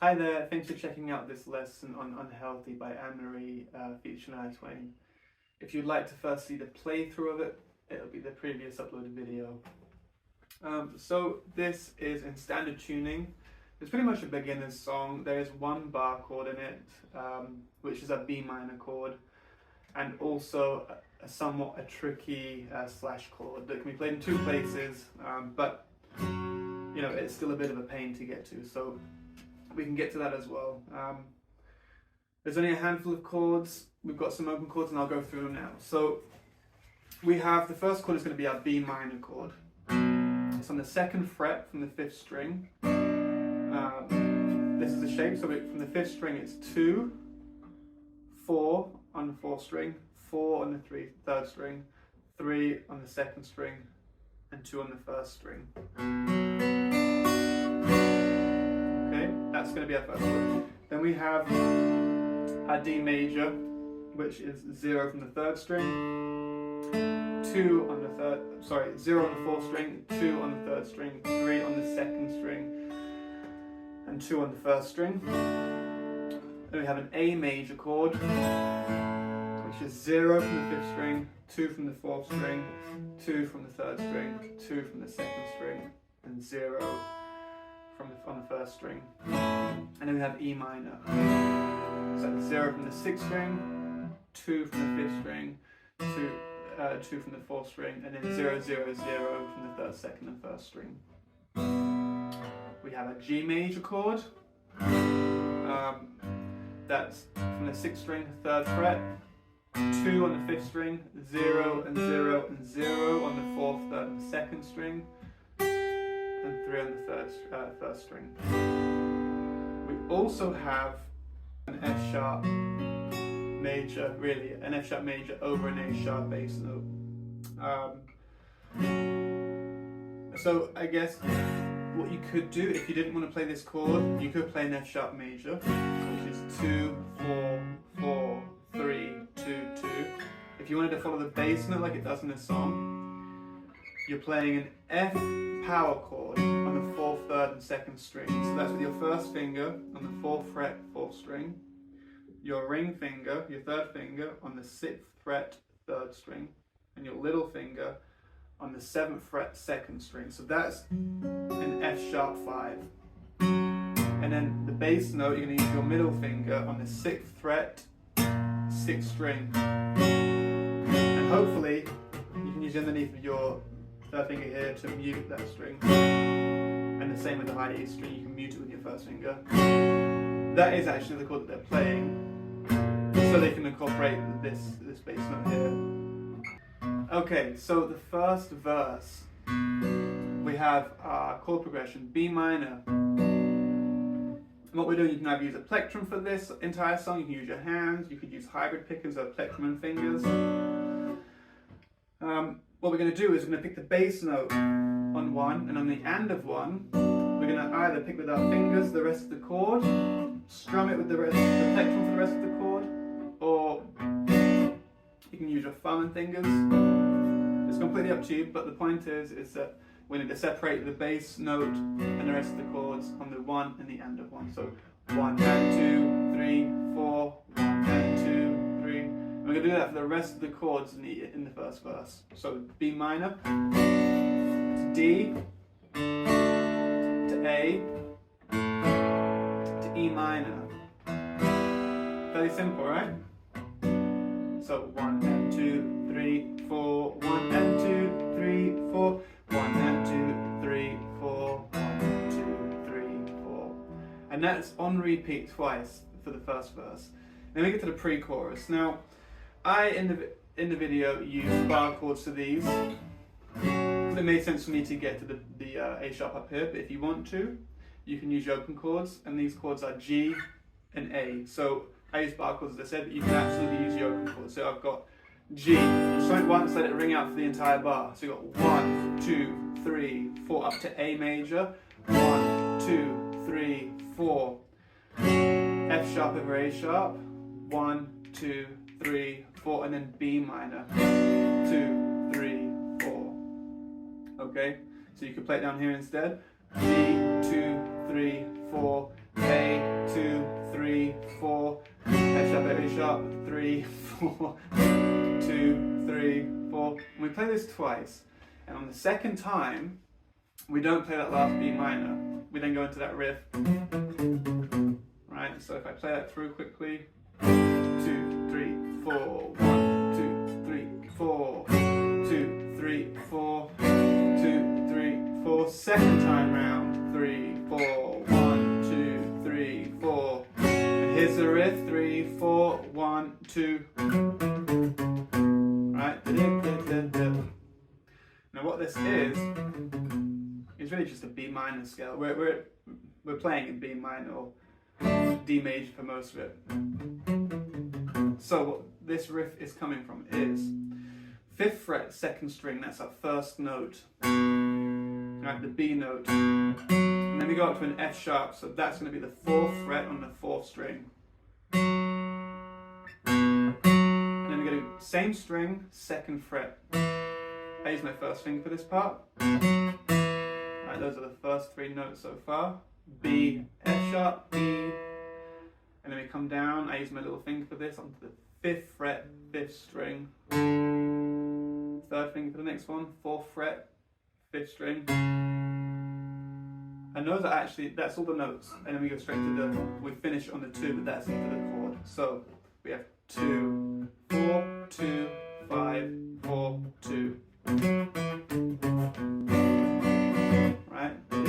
Hi there, thanks for checking out this lesson on Unhealthy by Anne-Marie featuring Shania Twain. If you'd like to first see the playthrough of it, it'll be the previous uploaded video. So this is in standard tuning. It's pretty much a beginner's song. There is one bar chord in it, which is a B minor chord, and also a somewhat tricky slash chord that can be played in two places, but you know, it's still a bit of a pain to get to. So we can get to that as well. There's only a handful of chords. We've got some open chords and I'll go through them now. So we have, the first chord is going to be our B minor chord. It's on the 2nd fret from the 5th string. This is the shape, so from the 5th string it's 2, 4 on the 4th string, 4 on the 3rd string, 3 on the 2nd string, and 2 on the 1st string. That's going to be our first chord. Then we have our D major, which is 0 from the 3rd string, 0 on the 4th string, 2 on the 3rd string, 3 on the 2nd string, and 2 on the 1st string. Then we have an A major chord, which is 0 from the 5th string, 2 from the 4th string, 2 from the 3rd string, 2 from the 2nd string, and 0 on the 1st string. And then we have E minor. So 0 from the 6th string, 2 from the 5th string, 2 from the 4th string, and then 0, 0, 0 from the 3rd, 2nd, and 1st string. We have a G major chord. That's from the 6th string, 3rd fret, 2 on the 5th string, 0 and 0 and 0 on the 4th, 3rd, and 2nd string, and 3 on the 1st string. We also have an F sharp major, really, an F sharp major over an A sharp bass note. So I guess what you could do, if you didn't want to play this chord, you could play an F sharp major, which is 2, 4, 4, 3, 2, 2. If you wanted to follow the bass note like it does in this song, you're playing an F power chord on the 4th, 3rd, and 2nd string. So that's with your first finger on the 4th fret, 4th string, your ring finger, your 3rd finger on the 6th fret, 3rd string, and your little finger on the 7th fret, 2nd string. So that's an F sharp 5. And then the bass note, you're going to use your middle finger on the 6th fret, 6th string. And hopefully you can use underneath of your 3rd finger here to mute that string. And the same with the high E string, you can mute it with your 1st finger. That is actually the chord that they're playing, so they can incorporate this bass note here. Okay, so the first verse, we have our chord progression, B minor. And what we're doing, you can either use a plectrum for this entire song, you can use your hands, you could use hybrid pickers of plectrum and fingers. What we're going to do is we're going to pick the bass note on 1, and on the end of 1, we're going to either pick with our fingers the rest of the chord, strum it with the plectrum for the rest of the chord, or you can use your thumb and fingers. It's completely up to you, but the point is that we need to separate the bass note and the rest of the chords on the 1 and the end of 1. So 1 and 2, 3, 4, 1 and 2, 3. And we're going to do that for the rest of the chords in the first verse. So B minor to D to A to E minor. Very simple, right? So 1 and 2, 3, 4, 1 and 2, 3, 4, 1 and 2, 3, 4, 1 and 2, 3, 4. And that's on repeat twice for the first verse. Then we get to the pre-chorus. Now, I in the video used bar chords to these. It made sense for me to get to the A sharp up here, but if you want to, you can use your open chords, and these chords are G and A. So I use bar chords, as I said, but you can absolutely use your open chords. So I've got G, strum it once, let it ring out for the entire bar. So you've got 1, 2, 3, 4 up to A major, 1, 2, 3, 4, F sharp over A sharp, 1, 2, 3, 4, and then B minor, 2, 3, 4. Okay, so you could play it down here instead. G, 2, 3, 4, A, sharp, 3, 4, 2, 3, 4. And we play this twice. And on the second time, we don't play that last B minor. We then go into that riff. Right, so if I play that through quickly, 2, 3, 4, 1, 2, 3, 4, 2, 3, 4, 2, 3, 4. Second time round, 3, 4, 1, 2, 3, 4. And here's the riff, 3, 4, 1, 2. Right? Now what this is really just a B minor scale. We're playing in B minor or D major for most of it. So what this riff is coming from is 5th fret, 2nd string, that's our first note. Right, the B note. And then we go up to an F sharp, so that's going to be the 4th fret on the 4th string. And then we go to same string, 2nd fret. I use my first finger for this part. Right, those are the first 3 notes so far. B, F sharp, B. And then we come down, I use my little finger for this, onto the 5th fret, 5th string. 3rd finger for the next one, 4th fret, 5th string. And those are actually, that's all the notes. And then we go straight to the, we finish on the 2, but that's into the chord. So we have 2, 4, 2, 5, 4, 2. Right? We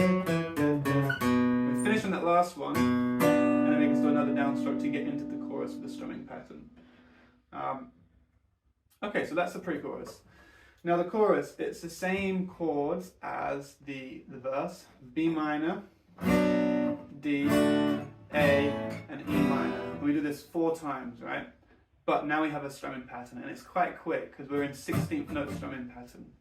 finish on that last one, and then we can do another downstroke to get into the chorus of the strumming pattern. Okay, so that's the pre-chorus. Now the chorus, it's the same chords as the verse. B minor, D, A, and E minor. And we do this 4 times, right? But now we have a strumming pattern, and it's quite quick because we're in 16th note strumming pattern,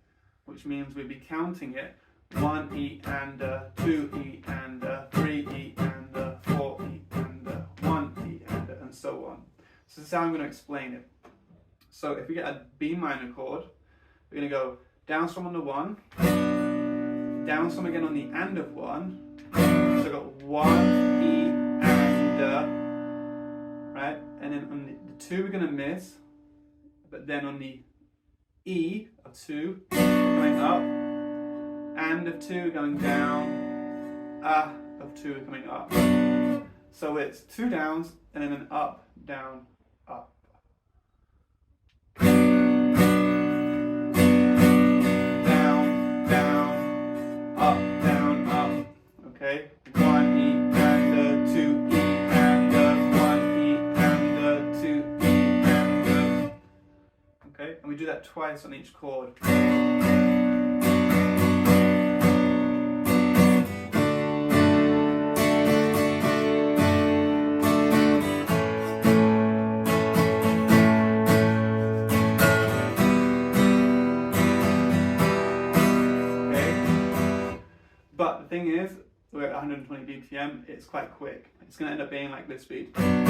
which means we'll be counting it 1 E and 2 E and 3 E and 4 E and 1 E and so on. So this is how I'm going to explain it. So if we get a B minor chord, we're going to go down strum on the 1, down strum again on the and of 1. So we've got 1 E and right, and then on the 2 we're going to miss, but then on the E of 2 going up, and of 2 going down, of 2 coming up. So it's 2 downs and then an up, down, up. Down, down, up, down, up. Okay? 1 E and 2 E and 1 E and 2 E and okay? And we do that twice on each chord. But the thing is, we're at 120 BPM, it's quite quick. It's going to end up being like this speed. Down,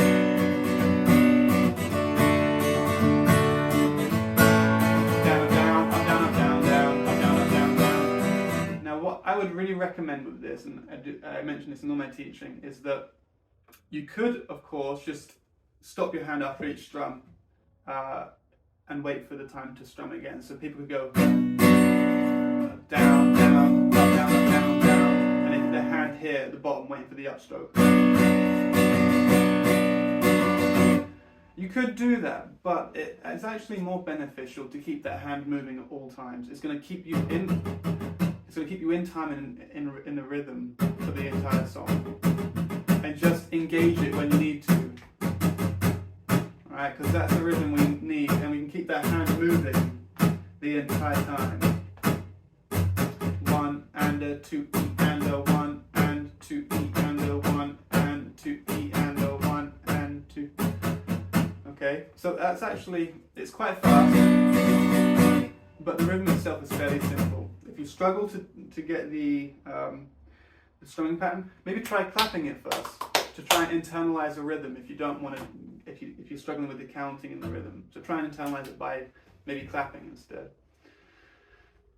down, up, down, up, down, down, up, down, up, down, down. Now what I would really recommend with this, and I mentioned this in all my teaching, is that you could, of course, just stop your hand after each strum and wait for the time to strum again. So people could go down, down, up, down, up, down, down, and if their hand here at the bottom waiting for the upstroke. You could do that, but it's actually more beneficial to keep that hand moving at all times. It's going to keep you in. It's going to keep you in time and in the rhythm for the entire song, and just engage it when you need to. Alright, because that's the rhythm we need, and we can keep that hand moving the entire time. 1 and 2 E and 1 and 2 E and 1 and 2 E and 1 and 2. Okay, so that's actually, it's quite fast, but the rhythm itself is fairly simple. If you struggle to get the strumming pattern, maybe try clapping it first to try and internalize a rhythm. If you don't want to, if you're struggling with the counting and the rhythm, so try and internalize it by maybe clapping instead.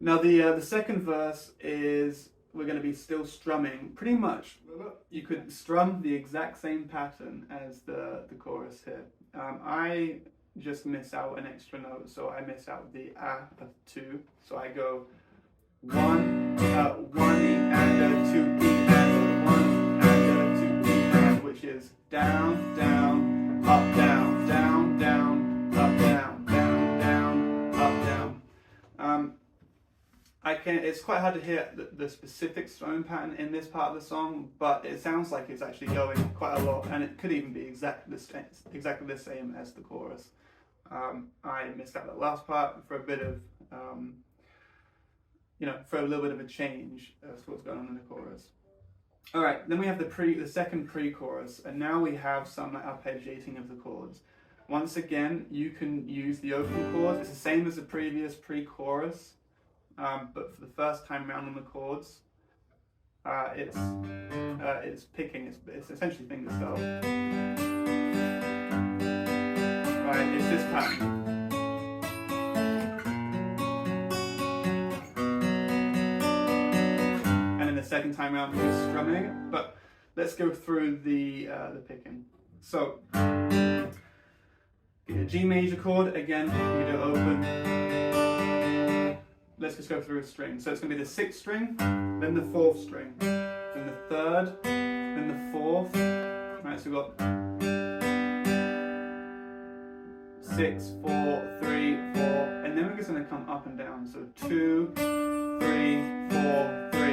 Now the second verse is, we're going to be still strumming pretty much. You could strum the exact same pattern as the chorus here. I just miss out an extra note, so I miss out the A of 2. So I go 1, 1 E and a 2 E and a 1 and a 2 E and, which is down, down, up, down, down, down, up, down, down, down, up, down. It's quite hard to hear the specific strumming pattern in this part of the song, but it sounds like it's actually going quite a lot, and it could even be exactly the same as the chorus. I missed out the last part for a bit of, for a little bit of a change as to what's going on in the chorus. All right, then we have the second pre-chorus, and now we have some arpeggiating of the chords. Once again, you can use the open chords. It's the same as the previous pre-chorus. But for the first time round on the chords, it's picking. It's essentially fingerstyle. Right, it's this pattern. And then the second time round, we're strumming it. But let's go through the picking. So, get a G major chord again. You do open. Let's just go through a string. So it's going to be the 6th string, then the 4th string, then the 3rd, then the 4th. Right, so we've got 6, 4, 3, 4, and then we're just going to come up and down. So 2, 3, 4, 3.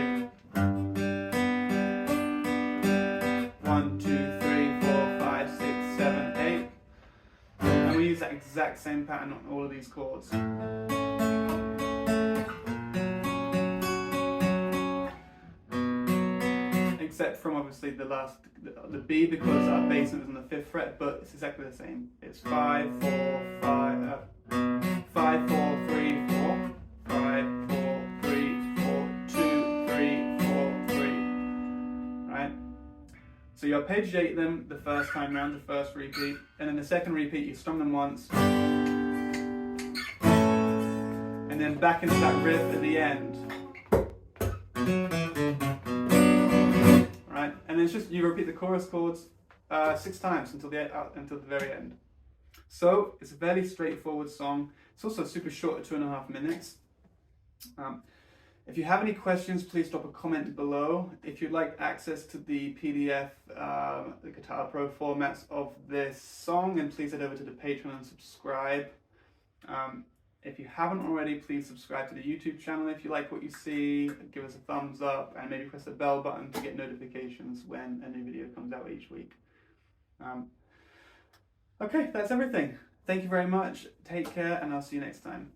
1, 2, 3, 4, 5, 6, 7, 8. And we use that exact same pattern on all of these chords. Except from obviously the B, because our bass note is on the 5th fret, but it's exactly the same. It's 5, 4, 5, 5, 4, 3, 4, 5, 4, 3, 4, 2, 3, 4, 3. Right? So you arpeggiate them the first time round, the first repeat, and then the second repeat you strum them once, and then back into that riff at the end. And it's just, you repeat the chorus chords 6 times until the very end. So it's a fairly straightforward song. It's also super short at 2.5 minutes. If you have any questions, please drop a comment below. If you'd like access to the PDF, the Guitar Pro formats of this song, then please head over to the Patreon and subscribe. If you haven't already, please subscribe to the YouTube channel if you like what you see. Give us a thumbs up and maybe press the bell button to get notifications when a new video comes out each week. Okay, that's everything. Thank you very much. Take care, and I'll see you next time.